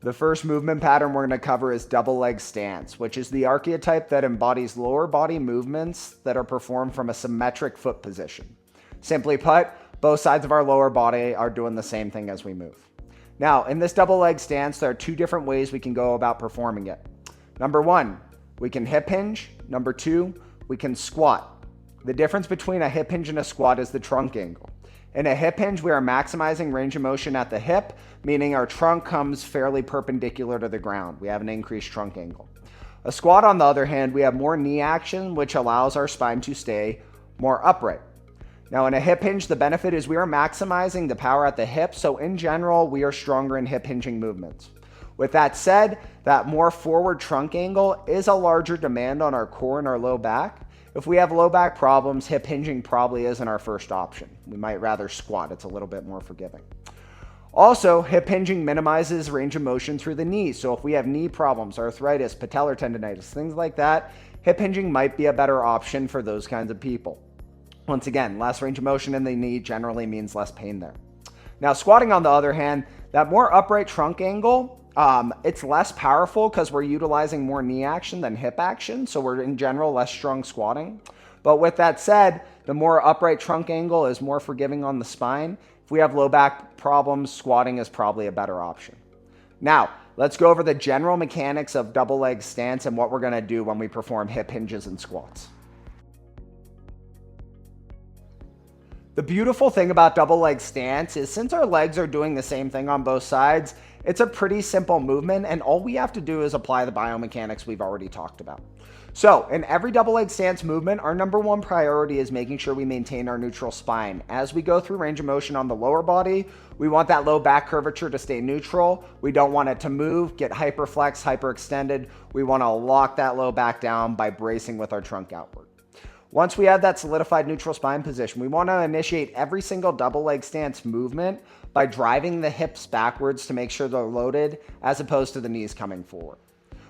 The first movement pattern we're going to cover is double leg stance, which is the archetype that embodies lower body movements that are performed from a symmetric foot position. Simply put, both sides of our lower body are doing the same thing as we move. Now, in this double leg stance, there are two different ways we can go about performing it. Number one, we can hip hinge. Number two, we can squat. The difference between a hip hinge and a squat is the trunk angle. In a hip hinge, we are maximizing range of motion at the hip, meaning our trunk comes fairly perpendicular to the ground. We have an increased trunk angle. A squat, on the other hand, we have more knee action, which allows our spine to stay more upright. Now, in a hip hinge, the benefit is we are maximizing the power at the hip, so in general, we are stronger in hip hinging movements. With that said, that more forward trunk angle is a larger demand on our core and our low back. If we have low back problems, hip hinging probably isn't our first option. We might rather squat. It's a little bit more forgiving. Also, hip hinging minimizes range of motion through the knees. So if we have knee problems, arthritis, patellar tendonitis, things like that, hip hinging might be a better option for those kinds of people. Once again, less range of motion in the knee generally means less pain there. Now, squatting, on the other hand, that more upright trunk angle, it's less powerful because we're utilizing more knee action than hip action. So we're in general less strong squatting. But with that said, the more upright trunk angle is more forgiving on the spine. If we have low back problems, squatting is probably a better option. Now, let's go over the general mechanics of double leg stance and what we're going to do when we perform hip hinges and squats. The beautiful thing about double leg stance is since our legs are doing the same thing on both sides, it's a pretty simple movement, and all we have to do is apply the biomechanics we've already talked about. So in every double leg stance movement, our number one priority is making sure we maintain our neutral spine. As we go through range of motion on the lower body, we want that low back curvature to stay neutral. We don't want it to move, get hyperflexed, hyperextended. We want to lock that low back down by bracing with our trunk outward. Once we have that solidified neutral spine position, we want to initiate every single double leg stance movement by driving the hips backwards to make sure they're loaded as opposed to the knees coming forward.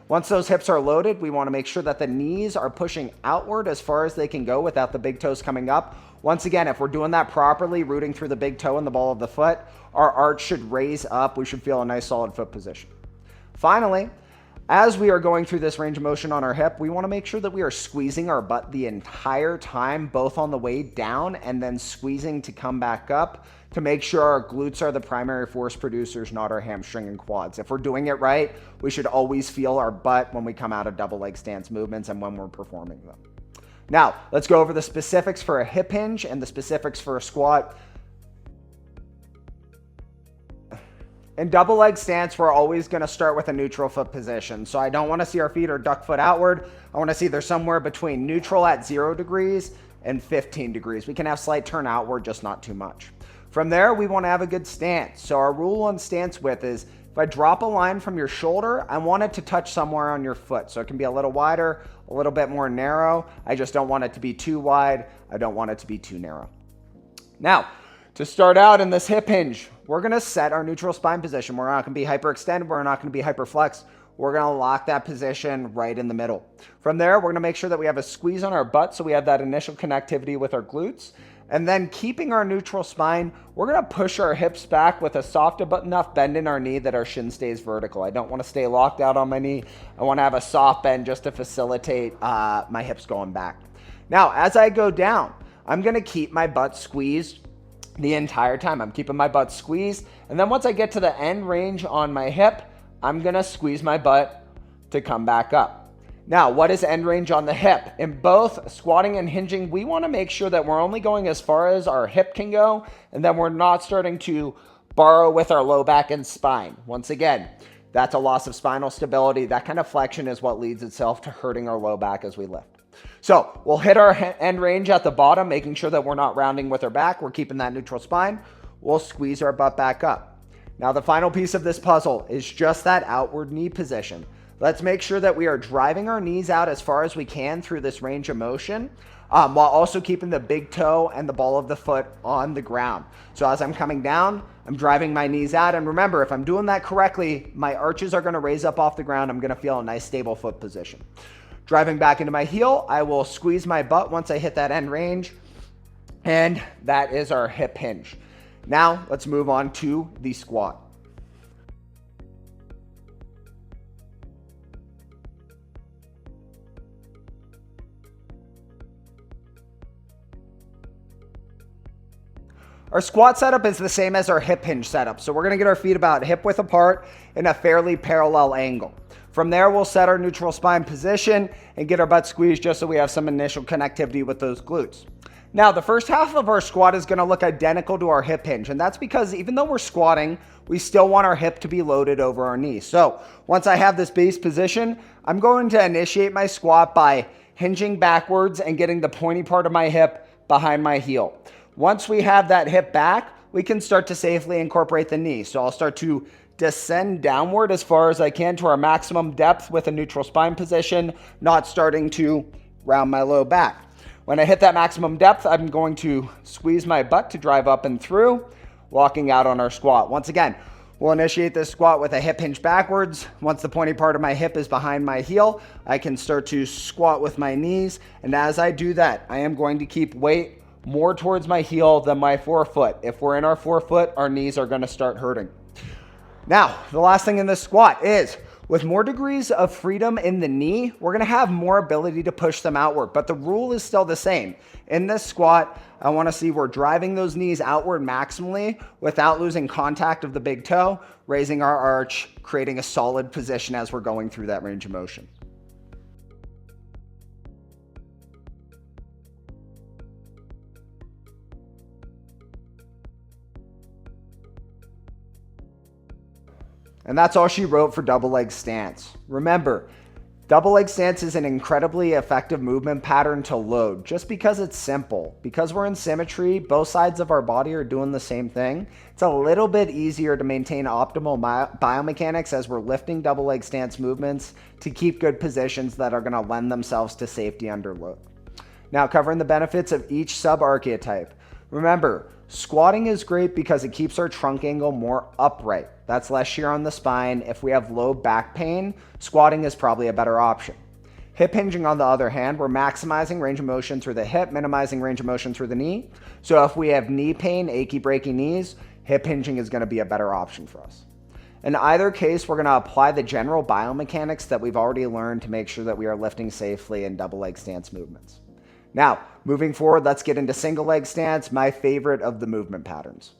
Once those hips are loaded, we want to make sure that the knees are pushing outward as far as they can go without the big toes coming up. Once again, if we're doing that properly, rooting through the big toe and the ball of the foot, our arch should raise up. We should feel a nice solid foot position. Finally, as we are going through this range of motion on our hip, we want to make sure that we are squeezing our butt the entire time, both on the way down and then squeezing to come back up to make sure our glutes are the primary force producers, not our hamstring and quads. If we're doing it right, we should always feel our butt when we come out of double leg stance movements and when we're performing them. Now, let's go over the specifics for a hip hinge and the specifics for a squat. In double leg stance, we're always going to start with a neutral foot position. So I don't want to see our feet are duck foot outward. I want to see they're somewhere between neutral at 0 degrees and 15 degrees. We can have slight turn outward, just not too much. From there, we want to have a good stance. So our rule on stance width is if I drop a line from your shoulder, I want it to touch somewhere on your foot. So it can be a little wider, a little bit more narrow. I just don't want it to be too wide. I don't want it to be too narrow. Now, to start out in this hip hinge, we're going to set our neutral spine position. We're not going to be hyperextended. We're not going to be hyperflexed. We're going to lock that position right in the middle. From there, we're going to make sure that we have a squeeze on our butt so we have that initial connectivity with our glutes. And then keeping our neutral spine, we're going to push our hips back with a soft but enough bend in our knee that our shin stays vertical. I don't want to stay locked out on my knee. I want to have a soft bend just to facilitate my hips going back. Now, as I go down, I'm going to keep my butt squeezed the entire time. I'm keeping my butt squeezed. And then once I get to the end range on my hip, I'm going to squeeze my butt to come back up. Now, what is end range on the hip? In both squatting and hinging, we want to make sure that we're only going as far as our hip can go, and then we're not starting to borrow with our low back and spine. Once again, that's a loss of spinal stability. That kind of flexion is what leads itself to hurting our low back as we lift. So we'll hit our end range at the bottom, making sure that we're not rounding with our back. We're keeping that neutral spine. We'll squeeze our butt back up. Now, the final piece of this puzzle is just that outward knee position. Let's make sure that we are driving our knees out as far as we can through this range of motion, while also keeping the big toe and the ball of the foot on the ground. So as I'm coming down, I'm driving my knees out. And remember, if I'm doing that correctly, my arches are going to raise up off the ground. I'm going to feel a nice stable foot position. Driving back into my heel, I will squeeze my butt once I hit that end range. And that is our hip hinge. Now let's move on to the squat. Our squat setup is the same as our hip hinge setup. So we're gonna get our feet about hip width apart in a fairly parallel angle. From there, we'll set our neutral spine position and get our butt squeezed just so we have some initial connectivity with those glutes. Now, the first half of our squat is gonna look identical to our hip hinge, and that's because even though we're squatting, we still want our hip to be loaded over our knee. So once I have this base position, I'm going to initiate my squat by hinging backwards and getting the pointy part of my hip behind my heel. Once we have that hip back, we can start to safely incorporate the knee. So I'll start to descend downward as far as I can to our maximum depth with a neutral spine position, not starting to round my low back. When I hit that maximum depth, I'm going to squeeze my butt to drive up and through, walking out on our squat. Once again, we'll initiate this squat with a hip hinge backwards. Once the pointy part of my hip is behind my heel, I can start to squat with my knees. And as I do that, I am going to keep weight more towards my heel than my forefoot. If we're in our forefoot, our knees are going to start hurting. Now, the last thing in this squat is, with more degrees of freedom in the knee, we're gonna have more ability to push them outward, but the rule is still the same. In this squat, I wanna see we're driving those knees outward maximally without losing contact of the big toe, raising our arch, creating a solid position as we're going through that range of motion. And that's all she wrote for double leg stance. Remember, double leg stance is an incredibly effective movement pattern to load just because it's simple. Because we're in symmetry, both sides of our body are doing the same thing. It's a little bit easier to maintain optimal biomechanics as we're lifting double leg stance movements to keep good positions that are gonna lend themselves to safety under load. Now, covering the benefits of each sub-archetype. Remember, squatting is great because it keeps our trunk angle more upright. That's less shear on the spine. If we have low back pain, squatting is probably a better option. Hip hinging, on the other hand, we're maximizing range of motion through the hip, minimizing range of motion through the knee. So if we have knee pain, achy, breaky knees, hip hinging is going to be a better option for us. In either case, we're going to apply the general biomechanics that we've already learned to make sure that we are lifting safely in double leg stance movements. Now, moving forward, let's get into single leg stance, my favorite of the movement patterns.